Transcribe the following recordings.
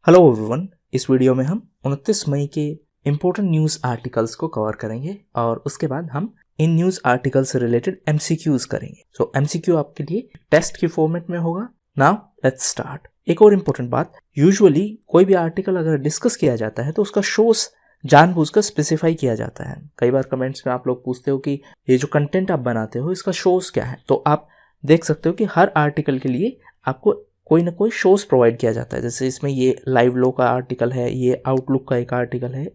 Hello everyone, इस video में हम 29 मई के इम्पोर्टेंट न्यूज़ आर्टिकल्स को कवर करेंगे और उसके बाद हम इन न्यूज़ आर्टिकल से रिलेटेड एमसीक्यूज करेंगे। सो एमसीक्यू आपके लिए टेस्ट की फॉर्मेट में होगा। Now let's start. एक और इम्पोर्टेंट बात, यूजुअली कोई भी आर्टिकल अगर डिस्कस किया जाता है तो उसका सोर्स जानबूझकर स्पेसिफाई किया जाता है। कई बार कमेंट्स में आप लोग पूछते हो कि ये जो कंटेंट आप बनाते हो इसका सोर्स क्या है, तो आप देख सकते हो कि हर आर्टिकल के लिए आपको कोई ना कोई सोर्स प्रोवाइड किया जाता है। जैसे इसमें ये लाइव लो का आर्टिकल है, ये आउटलुक का एक आर्टिकल है,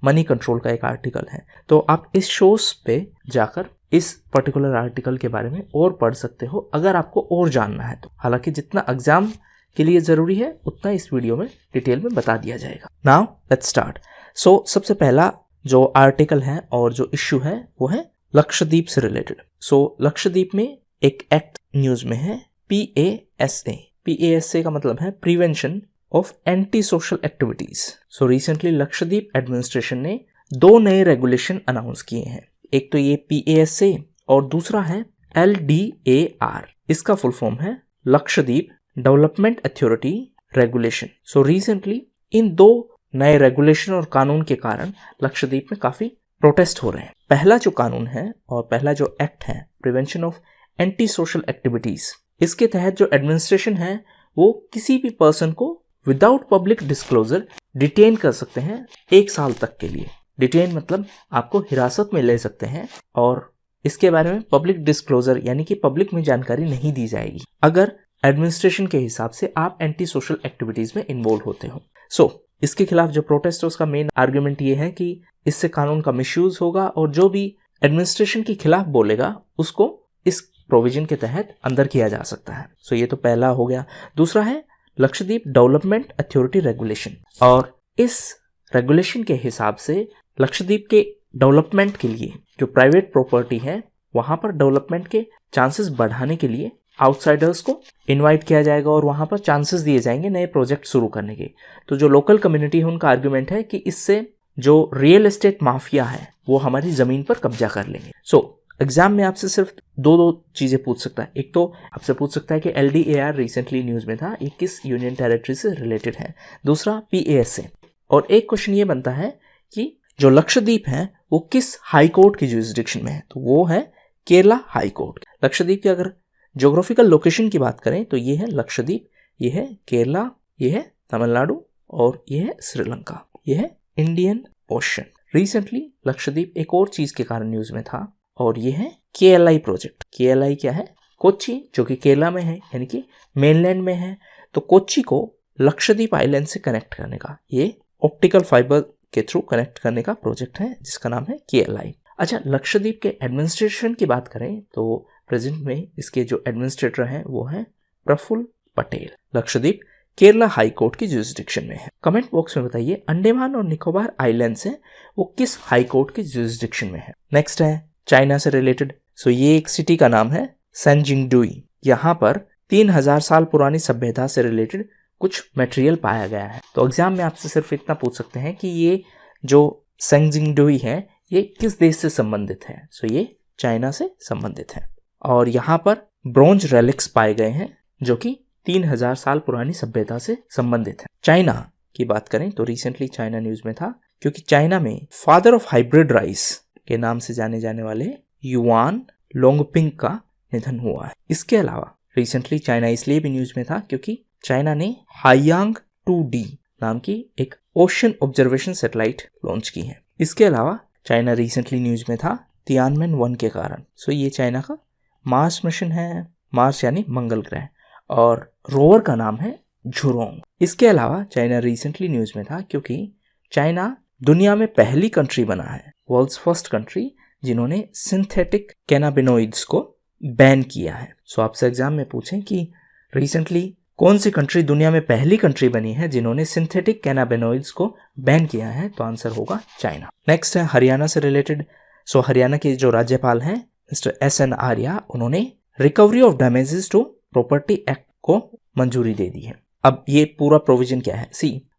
मनी कंट्रोल का एक आर्टिकल है। तो आप इस सोर्स पे जाकर इस पर्टिकुलर आर्टिकल के बारे में और पढ़ सकते हो अगर आपको और जानना है तो। हालांकि जितना एग्जाम के लिए ज़रूरी है उतना इस वीडियो में डिटेल में बता दिया जाएगा। Now let's start. सो सबसे पहला जो आर्टिकल है और जो इश्यू है वो है लक्षद्वीप से रिलेटेड। सो लक्षद्वीप में एक एक्ट न्यूज़ में है, PASA। PASA का मतलब है prevention of anti social activities. So recently Lakshadweep administration ने 2 नए रेगुलेशन अनाउंस किए हैं। एक तो ये PASA और दूसरा है LDAR। इसका फुल फॉर्म है Lakshadweep development authority regulation. So recently in 2 नए रेगुलेशन और कानून के कारण लक्षद्वीप में काफी प्रोटेस्ट हो रहे हैं। पहला जो कानून है और पहला जो एक्ट है prevention of anti social activities, इसके तहत जो एडमिनिस्ट्रेशन है वो किसी भी पर्सन को विदाउट पब्लिक डिस्क्लोजर डिटेन कर सकते हैं 1 साल तक के लिए। डिटेन मतलब आपको हिरासत में ले सकते हैं और इसके बारे में पब्लिक डिस्क्लोजर यानी कि पब्लिक में जानकारी नहीं दी जाएगी अगर एडमिनिस्ट्रेशन के हिसाब से आप एंटी सोशल एक्टिविटीज में इन्वॉल्व होते हो। सो इसके खिलाफ जो प्रोटेस्ट है उसका मेन आर्ग्यूमेंट ये है कि इससे कानून का मिसयूज होगा और जो भी एडमिनिस्ट्रेशन के खिलाफ बोलेगा उसको इस प्रोविजन के तहत अंदर किया जा सकता है। सो ये तो पहला हो गया। दूसरा है लक्षद्वीप डेवलपमेंट अथॉरिटी रेगुलेशन, और इस रेगुलेशन के हिसाब से लक्षद्वीप के डेवलपमेंट के लिए जो प्राइवेट प्रॉपर्टी है वहां पर डेवलपमेंट के चांसेस बढ़ाने के लिए आउटसाइडर्स को इनवाइट किया जाएगा और वहां पर चांसेस दिए जाएंगे नए प्रोजेक्ट शुरू करने के। तो जो लोकल कम्युनिटी है उनका आर्ग्यूमेंट है कि इससे जो रियल एस्टेट माफिया है वो हमारी जमीन पर कब्जा कर लेंगे। सो एग्जाम में आपसे सिर्फ दो चीजें पूछ सकता है। एक तो आपसे पूछ सकता है कि LDAR रिसेंटली न्यूज में था, ये किस यूनियन टेरिटरी से रिलेटेड है। दूसरा PASA, और एक क्वेश्चन ये बनता है कि जो लक्षद्वीप है वो किस हाई कोर्ट की जुरिसडिक्शन में है, तो वो है केरला हाई कोर्ट। लक्षद्वीप की अगर ज्योग्राफिकल लोकेशन की बात करें तो ये है लक्षद्वीप, ये है केरला, ये है तमिलनाडु और ये है श्रीलंका, ये है इंडियन ओशन। रिसेंटली लक्षद्वीप एक और चीज के कारण न्यूज में था और ये है KLI प्रोजेक्ट। KLI क्या है? कोच्चि, जो कि केरला में है यानी कि मेनलैंड में है। तो कोच्चि को लक्षद्वीप आइलैंड से कनेक्ट करने का, ये ऑप्टिकल फाइबर के थ्रू कनेक्ट करने का प्रोजेक्ट है जिसका नाम है KLI। अच्छा, लक्षद्वीप के एडमिनिस्ट्रेशन की बात करें तो प्रेजेंट में इसके जो एडमिनिस्ट्रेटर हैं वो है प्रफुल्ल पटेल। लक्षद्वीप केरला हाई कोर्ट की जुरिसडिक्शन में है। कमेंट बॉक्स में बताइए अंडमान और निकोबार आइलैंड्स हैं वो किस हाई कोर्ट की जुरिसडिक्शन में है। नेक्स्ट है चाइना से रिलेटेड। सो ये एक सिटी का नाम है सेंजिंगडुई। यहाँ पर 3000 साल पुरानी सभ्यता से रिलेटेड कुछ मटेरियल पाया गया है। तो एग्जाम में आपसे सिर्फ इतना पूछ सकते हैं कि ये जो सेंजिंगडुई है ये किस देश से संबंधित है। सो ये चाइना से संबंधित है और यहाँ पर ब्रोंज रेलिक्स पाए गए हैं जो कि 3000 साल पुरानी सभ्यता से संबंधित है। चाइना की बात करें तो रिसेंटली चाइना न्यूज में था क्योंकि चाइना में फादर ऑफ हाइब्रिड राइस के नाम से जाने जाने वाले युआन लोंगपिंग का निधन हुआ है। इसके अलावा रिसेंटली चाइना इसलिए भी न्यूज में था क्योंकि चाइना ने हायांग 2D नाम की एक ओशन ऑब्जर्वेशन सैटेलाइट लॉन्च की है। इसके अलावा चाइना रिसेंटली न्यूज में था तियानमेन 1 के कारण। सो ये चाइना का मार्स मिशन है, मार्स यानी मंगल ग्रह, और रोवर का नाम है झुरोंग। इसके अलावा चाइना रिसेंटली न्यूज में था क्योंकि चाइना दुनिया में पहली कंट्री बना है, वर्ल्ड्स फर्स्ट कंट्री, जिन्होंने सिंथेटिक कैनाबिनोइड्स को बैन किया है। सो आपसे एग्जाम में पूछें कि रिसेंटली कौन सी कंट्री दुनिया में पहली कंट्री बनी है जिन्होंने सिंथेटिक कैनाबिनोइड्स को बैन किया है, तो आंसर होगा चाइना। नेक्स्ट है हरियाणा से रिलेटेड। सो हरियाणा के जो राज्यपाल हैं मिस्टर SN आर्या, उन्होंने recovery of damages to property act को मंजूरी दे दी है। अब ये पूरा प्रोविजन क्या है?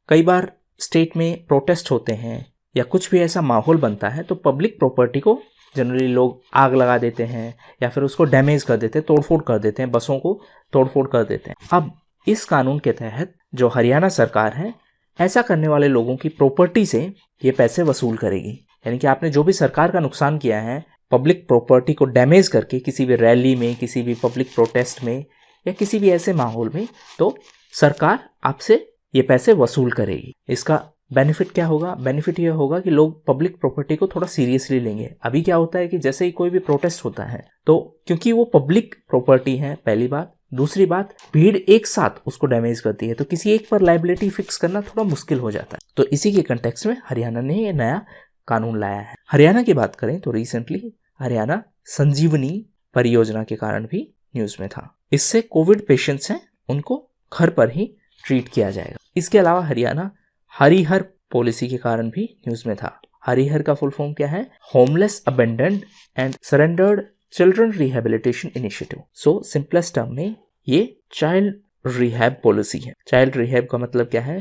कई बार स्टेट में प्रोटेस्ट होते हैं या कुछ भी ऐसा माहौल बनता है तो पब्लिक प्रॉपर्टी को जनरली लोग आग लगा देते हैं या फिर उसको डैमेज कर देते हैं, तोड़फोड़ कर देते हैं, बसों को तोड़फोड़ कर देते हैं। अब इस कानून के तहत जो हरियाणा सरकार है ऐसा करने वाले लोगों की प्रॉपर्टी से ये पैसे वसूल करेगी। यानी कि आपने जो भी सरकार का नुकसान किया है पब्लिक प्रॉपर्टी को डैमेज करके किसी भी रैली में, किसी भी पब्लिक प्रोटेस्ट में या किसी भी ऐसे माहौल में, तो सरकार आपसे ये पैसे वसूल करेगी। इसका बेनिफिट क्या होगा? बेनिफिट ये होगा कि लोग पब्लिक प्रॉपर्टी को थोड़ा सीरियसली लेंगे। अभी क्या होता है कि जैसे ही कोई भी प्रोटेस्ट होता है तो क्योंकि वो पब्लिक प्रॉपर्टी है, पहली बात, दूसरी बात भीड़ एक साथ उसको डैमेज करती है, तो किसी एक पर लायबिलिटी फिक्स करना थोड़ा मुश्किल हो जाता है। तो इसी के कंटेक्स्ट में हरियाणा ने ये नया कानून लाया है। हरियाणा की बात करें तो रिसेंटली हरियाणा संजीवनी परियोजना के कारण भी न्यूज में था। इससे कोविड पेशेंट्स हैं उनको घर पर ही ट्रीट किया जाएगा। इसके अलावा हरियाणा हरिहर पॉलिसी के कारण भी न्यूज में था। हरिहर का फुल फॉर्म क्या है? Homeless abandoned and surrendered children rehabilitation initiative. So simplest term में ये चाइल्ड रिहैब पॉलिसी है। चाइल्ड रिहैब का मतलब क्या है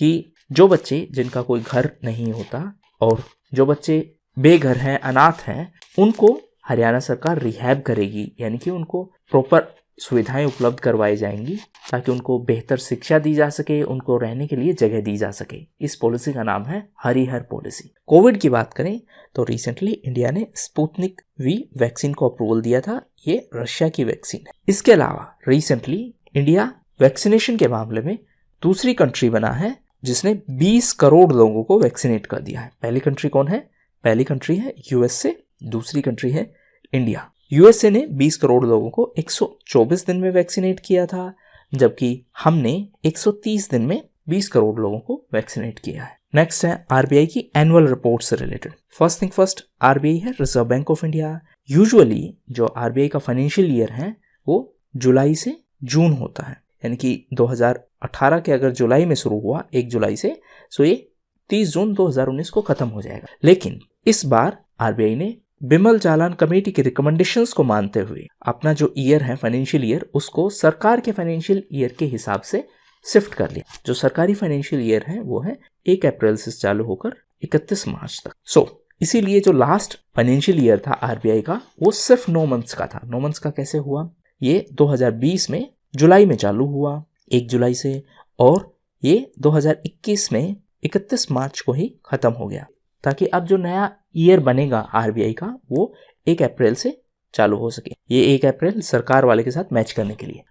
कि जो बच्चे जिनका कोई घर नहीं होता और जो बच्चे बेघर हैं, अनाथ हैं, उनको हरियाणा सरकार रिहैब करेगी, यानी कि उनको प्रॉपर सुविधाएं उपलब्ध करवाई जाएंगी ताकि उनको बेहतर शिक्षा दी जा सके, उनको रहने के लिए जगह दी जा सके। इस पॉलिसी का नाम है हरिहर पॉलिसी। कोविड की बात करें तो रिसेंटली इंडिया ने स्पुतनिक वी वैक्सीन को अप्रूवल दिया था। ये रशिया की वैक्सीन है। इसके अलावा रिसेंटली इंडिया वैक्सीनेशन के मामले में दूसरी कंट्री बना है जिसने 20 करोड़ लोगों को वैक्सीनेट कर दिया है। पहली कंट्री कौन है? पहली कंट्री है यूएसए, दूसरी कंट्री है इंडिया। यूएसए ने 20 करोड़ लोगों को 124 दिन में वैक्सीनेट किया था, जबकि हमने 130 दिन में 20 करोड़ लोगों को वैक्सीनेट किया है। नेक्स्ट है आरबीआई की एनुअल रिपोर्ट से related. First thing first, RBI है reserve bank of India. Usually जो आरबीआई का फाइनेंशियल ईयर है वो जुलाई से जून होता है, यानी कि 2018 के अगर जुलाई में शुरू हुआ 1 जुलाई से, सो ये 30 जून 2019 को खत्म हो जाएगा। लेकिन इस बार आरबीआई ने बिमल जालान कमेटी के रिकमेंडेशंस को मानते हुए अपना जो ईयर है फाइनेंशियल ईयर उसको सरकार के फाइनेंशियल ईयर के हिसाब से शिफ्ट कर लिया। जो सरकारी फाइनेंशियल ईयर है वो है 1 अप्रैल से चालू होकर 31 मार्च तक। इसीलिए जो लास्ट फाइनेंशियल ईयर था आरबीआई का वो सिर्फ 9 मंथ्स का था। 9 मंथ्स का कैसे हुआ? ये 2020 में जुलाई में चालू हुआ 1 जुलाई से, और ये 2021 में 31 मार्च को ही खत्म हो गया, ताकि अब जो नया ईयर बनेगा आरबीआई का वो 1 अप्रैल से चालू हो सके। ये 1 अप्रैल सरकार वाले के साथ मैच करने के लिए।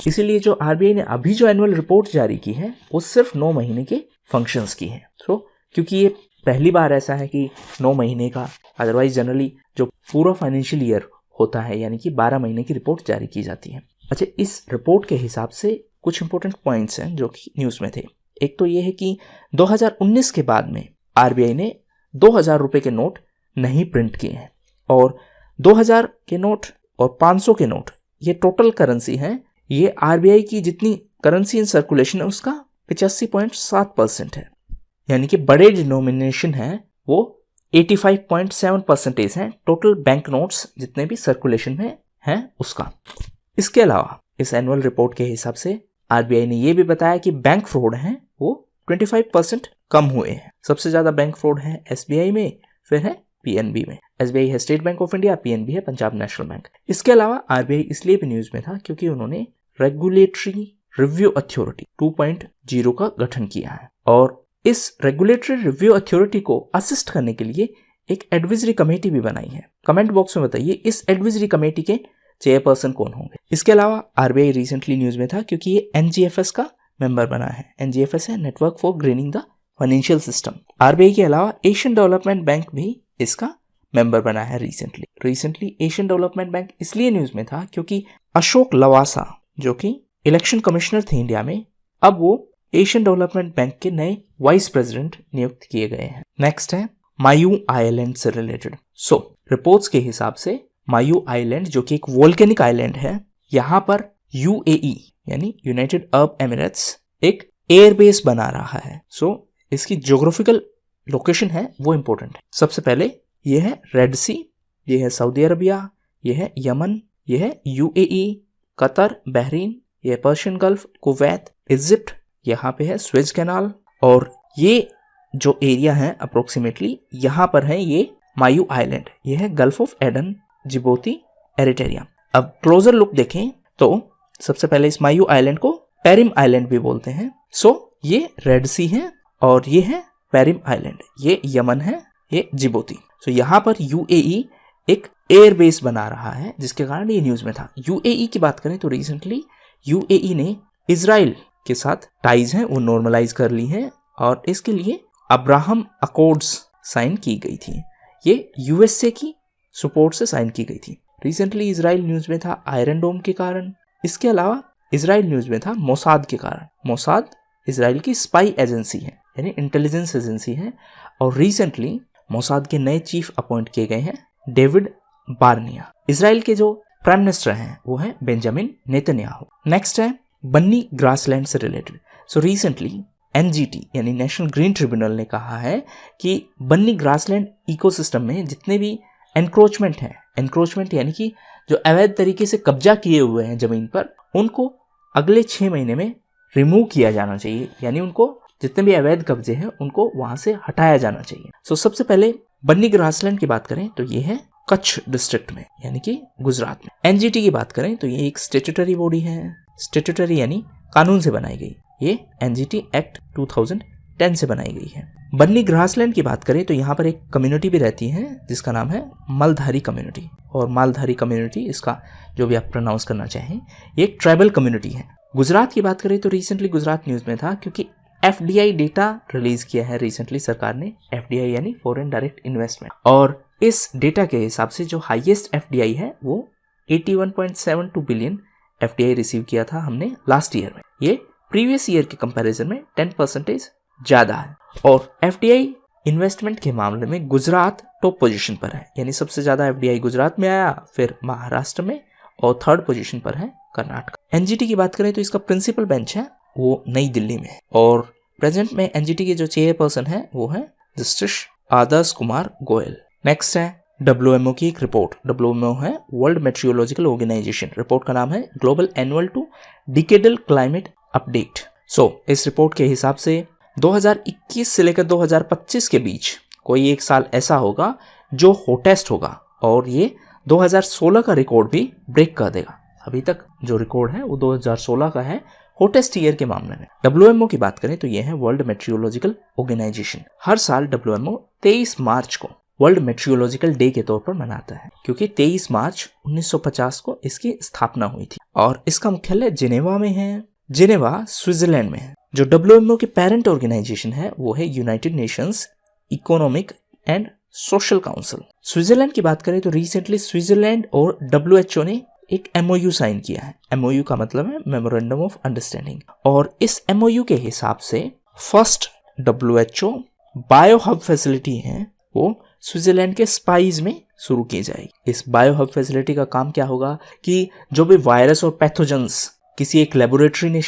इसीलिए जो आरबीआई ने अभी जो एनुअल रिपोर्ट जारी की है वो सिर्फ 9 महीने के फंक्शंस की है। क्योंकि ये पहली बार ऐसा है कि 9 महीने का, अदरवाइज जनरली जो पूरा फाइनेंशियल ईयर होता है यानी कि 12 महीने की रिपोर्ट जारी की जाती है। अच्छा, इस रिपोर्ट के हिसाब से कुछ इंपॉर्टेंट पॉइंट्स हैं जो कि न्यूज़ में थे। एक तो ये है कि 2019 के बाद में आरबीआई ने 2000 रुपए के नोट नहीं प्रिंट किए हैं, और 2000 के नोट और 500 के नोट ये टोटल करेंसी है। ये आरबीआई की जितनी करेंसी इन सर्कुलेशन है उसका 85.7% है, यानी कि बड़े डिनोमिनेशन है वो 85.7% है टोटल बैंक नोट्स जितने भी सर्कुलेशन में हैं उसका। इसके अलावा इस एनुअल रिपोर्ट के हिसाब से आरबीआई ने यह भी बताया कि बैंक फ्रॉड हैं वो 25% कम हुए हैं। सबसे ज्यादा बैंक फ्रॉड है एसबीआई में, फिर है पीएनबी में। एसबीआई है state bank of India, PNB है पंजाब नेशनल बैंक। इसके अलावा आरबीआई इसलिए भी न्यूज में था क्योंकि उन्होंने रेगुलेटरी रिव्यू अथॉरिटी 2.0 का गठन किया है, और इस रेगुलेटरी रिव्यू अथॉरिटी को असिस्ट करने के लिए एक एडवाइजरी कमेटी भी बनाई है। कमेंट बॉक्स में बताइए इस एडवाइजरी कमेटी के चेयरपर्सन कौन होंगे। इसके अलावा आरबीआई रिसेंटली न्यूज में था क्योंकि ये एनजीएफएस का मेंबर बना है। एनजीएफएस है network for grinning the financial system. RBI के अलावा एशियन डेवलपमेंट बैंक भी इसका मेंबर बना है रिसेंटली एशियन डेवलपमेंट बैंक इसलिए न्यूज में था क्योंकि अशोक लवासा जो कि इलेक्शन कमिश्नर थे इंडिया में, अब वो एशियन डेवलपमेंट बैंक के नए वाइस प्रेसिडेंट नियुक्त किए गए हैं। नेक्स्ट है मायू आइलैंड से रिलेटेड। रिपोर्ट्स के हिसाब से मायू आइलैंड जो कि एक वोल्केनिक आइलैंड है, यहाँ पर यूएई यानी यूनाइटेड अरब एमिरेट्स एक एयरबेस बना रहा है। इसकी ज्योग्राफिकल लोकेशन है वो इंपॉर्टेंट है। सबसे पहले ये है रेड सी, ये है सऊदी अरबिया, ये है यमन, ये है यूएई, कतर, बहरीन, ये पर्शियन गल्फ, कुवैत, इजिप्ट, यहाँ पे है स्वेज कैनाल, और ये जो एरिया है अप्रोक्सीमेटली यहाँ पर है ये मायू आइलैंड, ये है gulf of Aden, Djibouti, Eritrea. अब क्लोजर लुक देखें तो सबसे पहले इस मायू आइलैंड को पेरिम आइलैंड भी बोलते हैं। ये रेड सी है और ये है पेरिम आइलैंड, ये यमन है, ये जिबूती। सो यहाँ पर यूएई एक एयर बेस बना रहा है, जिसके कारण ये न्यूज में था। यूएई की बात करें तो रिसेंटली यूएई ने इजराइल के साथ टाइज हैं वो नॉर्मलाइज कर ली हैं, और इसके लिए अब्राहम अकॉर्ड्स साइन की गई थी। ये यूएसए की सपोर्ट से साइन की गई थी। रिसेंटली इजराइल न्यूज में था आयरन डोम के कारण। इसके अलावा इजराइल न्यूज में था मोसाद के कारण। मोसाद इजराइल की स्पाई एजेंसी है, यानी इंटेलिजेंस एजेंसी है, और रिसेंटली मोसाद के नए चीफ अपॉइंट किए गए हैं डेविड बार्निया। इजराइल के जो प्राइम मिनिस्टर हैं वो है बेंजामिन नेतन्याहू। नेक्स्ट है बन्नी ग्रासलैंड से रिलेटेड। सो रिसेंटली एनजीटी यानी नेशनल ग्रीन ट्रिब्यूनल ने कहा है कि बन्नी ग्रासलैंड इकोसिस्टम में जितने भी एनक्रोचमेंट है, एनक्रोचमेंट यानी कि जो अवैध तरीके से कब्जा किए हुए हैं जमीन पर, उनको अगले 6 महीने में रिमूव किया जाना चाहिए, यानी उनको जितने भी अवैध कब्जे हैं उनको वहां से हटाया जाना चाहिए। सो सबसे पहले बन्नी ग्रासलैंड की बात करें तो ये है कच्छ डिस्ट्रिक्ट में, यानी कि गुजरात में। एनजीटी की बात करें तो ये एक स्टेट्यूटरी बॉडी है, स्टेट्यूटरी यानी कानून से बनाई गई। ये एनजीटी एक्ट 2010 से बनाई गई है। बन्नी ग्रासलैंड की बात करें तो यहाँ पर एक कम्युनिटी भी रहती है जिसका नाम है मलधारी कम्युनिटी, और मालधारी कम्युनिटी, इसका जो भी आप प्रोनाउंस करना चाहें, ये एक ट्राइबल कम्युनिटी है। गुजरात की बात करें तो रिसेंटली गुजरात न्यूज में था क्योंकि एफडीआई डेटा रिलीज किया है रिसेंटली सरकार ने। एफडीआई यानी फॉरेन डायरेक्ट इन्वेस्टमेंट, और इस डेटा के हिसाब से जो हाईएस्ट एफडीआई है वो 81.72 बिलियन एफडीआई रिसीव किया था हमने लास्ट ईयर में। ये प्रीवियस ईयर के कंपैरिजन में 10% ज्यादा है। और एफडीआई इन्वेस्टमेंट के मामले में गुजरात टॉप पोजीशन पर है, यानी सबसे ज्यादा एफडीआई गुजरात में आया, फिर महाराष्ट्र में, और थर्ड पोजीशन पर है कर्नाटक। एनजीटी की बात करें तो इसका प्रिंसिपल बेंच है वो नई दिल्ली में, और प्रेजेंट में एनजीटी के जो चेयरपर्सन है वो है जस्टिस आदर्श कुमार गोयल। नेक्स्ट है डब्ल्यूएमओ की एक रिपोर्ट। डब्ल्यूएमओ है वर्ल्ड मेट्रियोलॉजिकल ऑर्गेनाइजेशन। रिपोर्ट का नाम है global annual to decadal climate update. इस रिपोर्ट के हिसाब से 2021 से लेकर 2025 के बीच कोई एक साल ऐसा होगा जो हॉटेस्ट होगा, और ये 2016 का रिकॉर्ड भी ब्रेक कर देगा। अभी तक जो रिकॉर्ड है वो 2016 का है हॉटेस्ट ईयर के मामले में। डब्ल्यूएमओ की बात करें तो ये है वर्ल्ड मेट्रियोलॉजिकल ऑर्गेनाइजेशन। हर साल डब्ल्यूएमओ 23 मार्च को वर्ल्ड मेट्रियोलॉजिकल डे के तौर पर मनाता है, क्योंकि 23 मार्च 1950 को इसकी स्थापना हुई थी, और इसका मुख्यालय जिनेवा में है। जिनेवा स्विट्जरलैंड में है। जो डब्ल्यूएमओ की पेरेंट ऑर्गेनाइजेशन है वो है United Nations economic and social council. Switzerland की बात करें तो रिसेंटली स्विट्जरलैंड और डब्ल्यूएचओ ने एक एमओयू साइन किया है। एमओयू का मतलब है मेमोरेंडम ऑफ अंडरस्टैंडिंग, और इस एमओयू के हिसाब से first WHO bio hub facility है वो स्विट्जरलैंड के स्पाइस में शुरू की जाएगी। इस बायो हब फैसिलिटी का काम क्या होगा कि जो भी वायरस और पैथोजेंस किसी एक लेबोरेटरी ने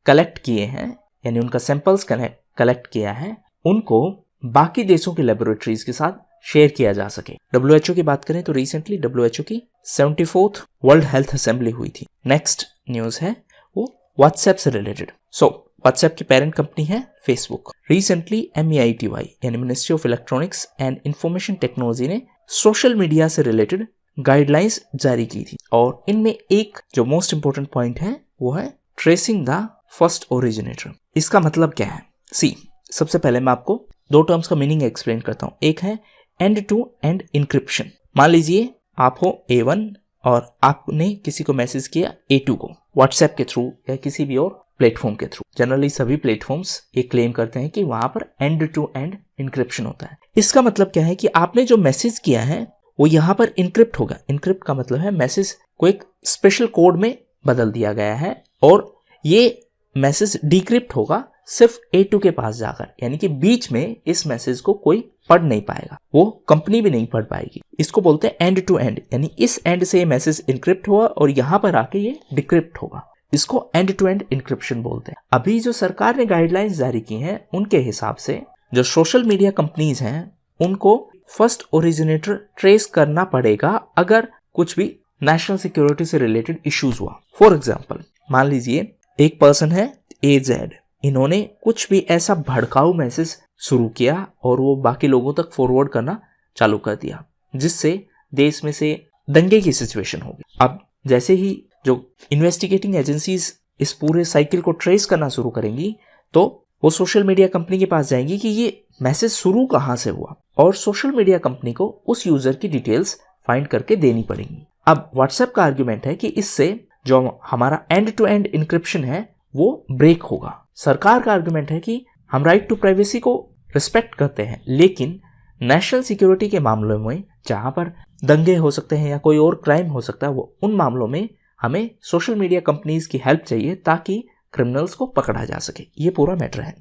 कलेक्ट किए हैं, यानी उनका सैंपल्स कलेक्ट किया है, उनको बाकी देशों की लेबोरेटरीज के साथ शेयर किया जा सके। डब्ल्यूएचओ की बात करें तो रिसेंटली डब्ल्यूएचओ की 74th वर्ल्ड हेल्थ असेंबली हुई थी। नेक्स्ट न्यूज है वो व्हाट्सएप से रिलेटेड। व्हाट्सएप की पेरेंट कंपनी है फेसबुक। रिसेंटली MeitY यानी ministry of electronics and information technology ने सोशल मीडिया से रिलेटेड गाइडलाइंस जारी की थी, और इनमें एक जो मोस्ट इंपोर्टेंट पॉइंट है वो है ट्रेसिंग द फर्स्ट ओरिजिनेटर। इसका मतलब क्या है? सबसे पहले मैं आपको दो टर्म्स का मीनिंग एक्सप्लेन करता हूं। एक है एंड टू एंड इंक्रिप्शन। मान लीजिए आप हो A1 और आपने किसी को मैसेज किया A2 को व्हाट्सएप के थ्रू या किसी भी और प्लेटफॉर्म के थ्रू। जनरली सभी प्लेटफॉर्म्स ये क्लेम करते हैं कि वहां पर एंड टू एंड इंक्रिप्शन होता है। इसका मतलब क्या है कि आपने जो मैसेज किया है वो यहाँ पर इंक्रिप्ट होगा। इंक्रिप्ट का मतलब है मैसेज को एक स्पेशल कोड में बदल दिया गया है, और ये मैसेज डिक्रिप्ट होगा सिर्फ A2 के पास जाकर, यानी कि बीच में इस मैसेज को कोई पढ़ नहीं पाएगा, वो कंपनी भी नहीं पढ़ पाएगी। इसको बोलते हैं एंड टू एंड, यानी इस एंड से ये मैसेज इंक्रिप्ट हुआ और यहाँ पर आके ये डिक्रिप्ट होगा। इसको एंड टू एंड इंक्रिप्शन बोलते हैं। अभी जो सरकार ने गाइडलाइंस जारी की हैं उनके हिसाब से जो सोशल मीडिया कंपनीज हैं उनको फर्स्ट ओरिजिनेटर ट्रेस करना पड़ेगा अगर कुछ भी नेशनल सिक्योरिटी से रिलेटेड इश्यूज हुआ। फॉर एग्जाम्पल मान लीजिए एक पर्सन है AZ, इन्होंने कुछ भी ऐसा भड़काऊ मैसेज शुरू किया और वो बाकी लोगों तक फॉरवर्ड करना चालू कर दिया, जिससे देश में से दंगे की सिचुएशन होगी। अब जैसे ही जो इन्वेस्टिगेटिंग एजेंसीज इस पूरे साइकिल को ट्रेस करना शुरू करेंगी तो वो सोशल मीडिया कंपनी के पास जाएंगी कि ये मैसेज शुरू कहाँ से हुआ, और सोशल मीडिया कंपनी को उस यूजर की डिटेल्स फाइंड करके देनी पड़ेंगी। अब व्हाट्सएप का आर्ग्यूमेंट है कि इससे जो हमारा एंड टू एंड इंक्रिप्शन है वो ब्रेक होगा। सरकार का आर्ग्यूमेंट है कि हम राइट टू प्राइवेसी को रिस्पेक्ट करते हैं, लेकिन नेशनल सिक्योरिटी के मामलों में जहां पर दंगे हो सकते हैं या कोई और क्राइम हो सकता है, वो उन मामलों में हमें सोशल मीडिया कंपनीज की हेल्प चाहिए ताकि क्रिमिनल्स को पकड़ा जा सके। ये पूरा मैटर है।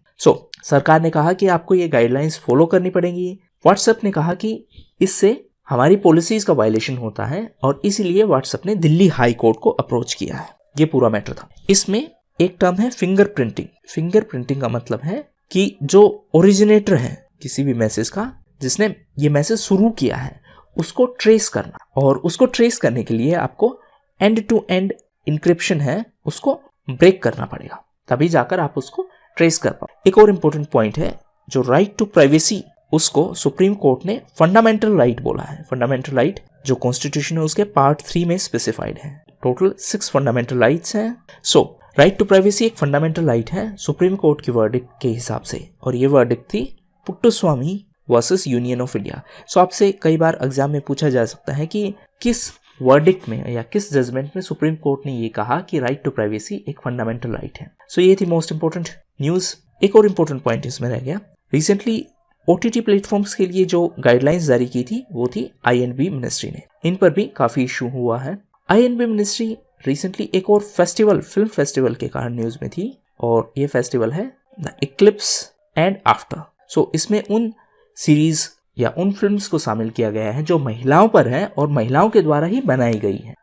सरकार ने कहा कि आपको ये गाइडलाइंस फॉलो करनी पड़ेंगी। व्हाट्सएप ने कहा कि इससे हमारी पॉलिसीज का वायलेशन होता है और इसीलिए व्हाट्सएप ने दिल्ली हाई कोर्ट को अप्रोच किया है। ये पूरा मैटर था। इसमें एक टर्म है फिंगरप्रिंटिंग। फिंगरप्रिंटिंग का मतलब है कि जो ओरिजिनेटर है किसी भी मैसेज का, जिसने ये मैसेज शुरू किया है, उसको ट्रेस करना, और उसको ट्रेस करने के लिए आपको एंड टू एंड इंक्रिप्शन है उसको ब्रेक करना पड़ेगा, तभी जाकर आप उसको ट्रेस कर पाओ। एक और इंपॉर्टेंट पॉइंट है जो राइट टू प्राइवेसी, उसको सुप्रीम कोर्ट ने फंडामेंटल राइट बोला है। फंडामेंटल राइट जो कॉन्स्टिट्यूशन है उसके पार्ट 3 में स्पेसिफाइड है। टोटल 6 फंडामेंटल राइट्स हैं। राइट टू प्राइवेसी एक फंडामेंटल राइट है सुप्रीम कोर्ट की वर्डिक्ट के हिसाब से, और ये वर्डिक्ट थी Puttaswamy versus union of India. आपसे कई बार एग्जाम में पूछा जा सकता है कि किस वर्डिक्ट में या किस जजमेंट में सुप्रीम कोर्ट ने ये कहा कि राइट टू प्राइवेसी एक फंडामेंटल राइट है। ये थी मोस्ट इंपोर्टेंट न्यूज। एक और इंपॉर्टेंट पॉइंट इसमें रह गया, रिसेंटली ओटीटी प्लेटफॉर्म्स के लिए जो गाइडलाइंस जारी की थी वो थी आईएनबी मिनिस्ट्री ने। इन पर भी काफी इशू हुआ है। आईएनबी मिनिस्ट्री रिसेंटली एक और फेस्टिवल, फिल्म फेस्टिवल के कारण न्यूज में थी, और ये फेस्टिवल है द इक्लिप्स एंड आफ्टर। इसमें उन सीरीज या उन फिल्म्स को शामिल किया गया है जो महिलाओं पर है और महिलाओं के द्वारा ही बनाई गई है।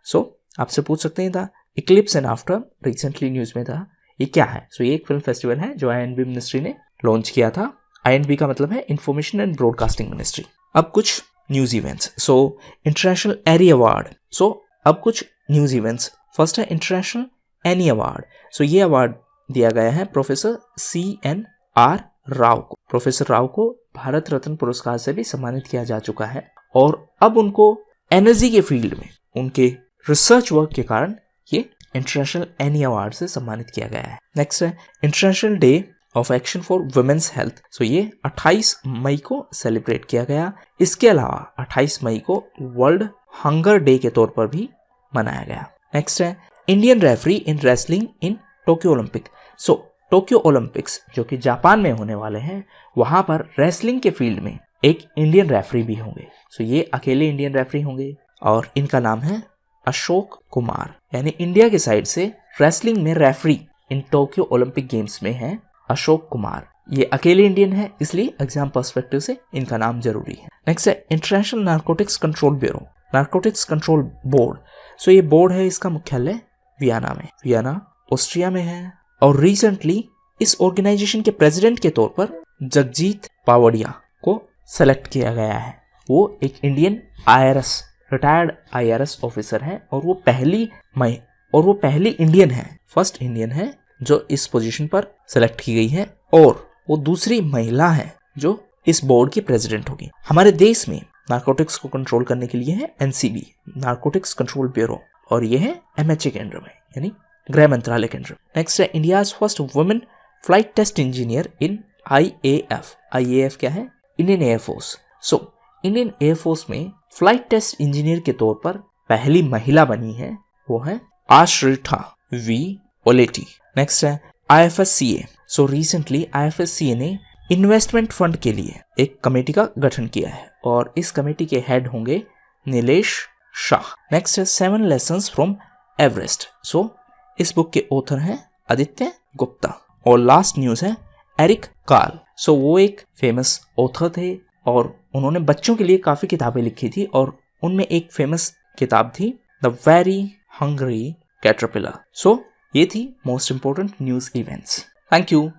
आपसे पूछ सकते हैं the Eclipse and after recently news में था, ये क्या है? ये एक फिल्म फेस्टिवल है जो आईएनबी मिनिस्ट्री ने लॉन्च किया था। आईएनबी का मतलब है इंफॉर्मेशन एंड ब्रॉडकास्टिंग मिनिस्ट्री। अब कुछ न्यूज इवेंट्स। इंटरनेशनल एरी अवार्ड। अब कुछ न्यूज इवेंट्स। फर्स्ट है इंटरनेशनल एनी अवार्ड। ये अवार्ड दिया गया है प्रोफेसर CNR राव को। प्रोफेसर राव को भारत रत्न पुरस्कार से भी सम्मानित किया जा चुका है, और अब उनको एनर्जी के फील्ड में उनके रिसर्च वर्क के कारण ये इंटरनेशनल एनी अवार्ड से सम्मानित किया गया है। नेक्स्ट है international day of action for women's health. ये 28 मई को सेलिब्रेट किया गया। इसके अलावा 28 मई को वर्ल्ड हंगर डे के तौर पर भी मनाया गया। नेक्स्ट है Indian referee in wrestling in Tokyo Olympic. Tokyo Olympics जो कि जापान में होने वाले हैं, वहां पर रेसलिंग के फील्ड में एक इंडियन रेफरी भी होंगे। ये अकेले इंडियन रेफरी होंगे और इनका नाम है अशोक कुमार। यानी इंडिया के साइड से रेसलिंग में referee in Tokyo Olympic games में है अशोक कुमार। ये अकेले इंडियन है, इसलिए एग्जाम पर्सपेक्टिव से इनका नाम जरूरी है। नेक्स्ट है international narcotics control bureau, narcotics control board. ये बोर्ड है, इसका मुख्यालय वियना में, वियना ऑस्ट्रिया में है। और रिसेंटली इस ऑर्गेनाइजेशन के प्रेसिडेंट के तौर पर जगजीत पावड़िया को सेलेक्ट किया गया है। वो एक Indian IRS retired IRS officer है, और वो पहली इंडियन है, फर्स्ट इंडियन है जो इस पोजीशन पर सेलेक्ट की गई है, और वो दूसरी महिला है जो इस बोर्ड की प्रेसिडेंट होगी। हमारे देश में नारकोटिक्स को कंट्रोल करने के लिए है NCB, नारकोटिक्स कंट्रोल ब्यूरो, और ये है MHA केंद्र में, यानी गृह मंत्रालय केंद्र। नेक्स्ट है India's first women flight test engineer in IAF। IAF क्या है? Indian air force. इंडियन एयरफोर्स में फ्लाइट टेस्ट इंजीनियर के तौर पर पहली महिला बनी है, वो है आश्रिता V ओलेटी। नेक्स्ट है IFSCA। रिसेंटली IFSCA ने इन्वेस्टमेंट फंड के लिए एक कमेटी का गठन किया है, और इस कमेटी के हेड होंगे नीलेश शाह। नेक्स्ट है 7 लेसन्स फ्रॉम एवरेस्ट। इस बुक के ऑथर हैं आदित्य गुप्ता। और लास्ट न्यूज है एरिक कार्ल। वो एक फेमस ऑथर थे, और उन्होंने बच्चों के लिए काफी किताबें लिखी थी, और उनमें एक फेमस किताब थी द वेरी हंग्री कैटरपिलर। ये थी most important news events. Thank you.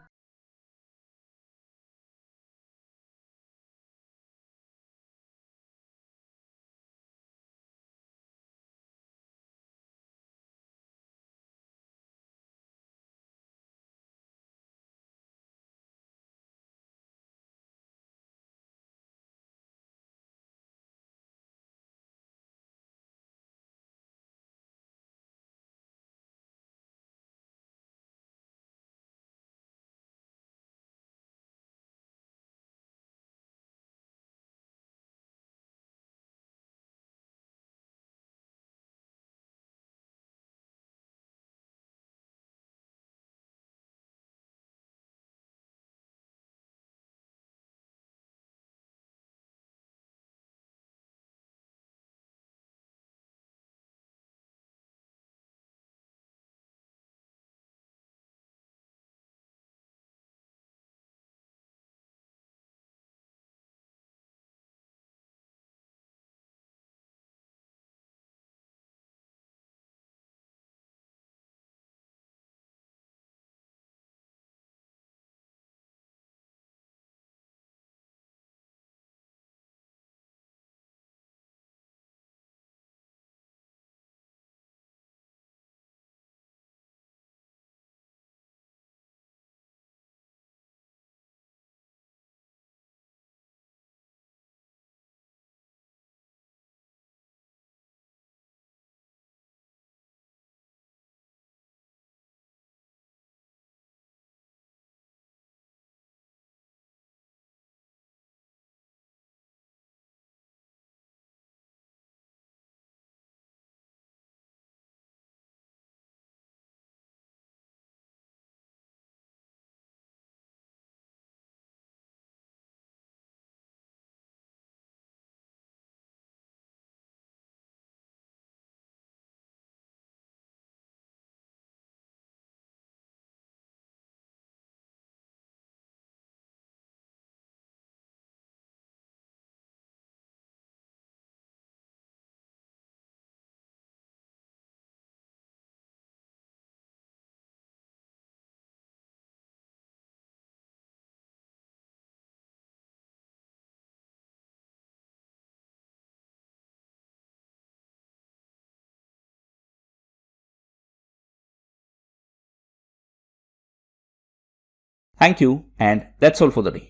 Thank you and that's all for the day.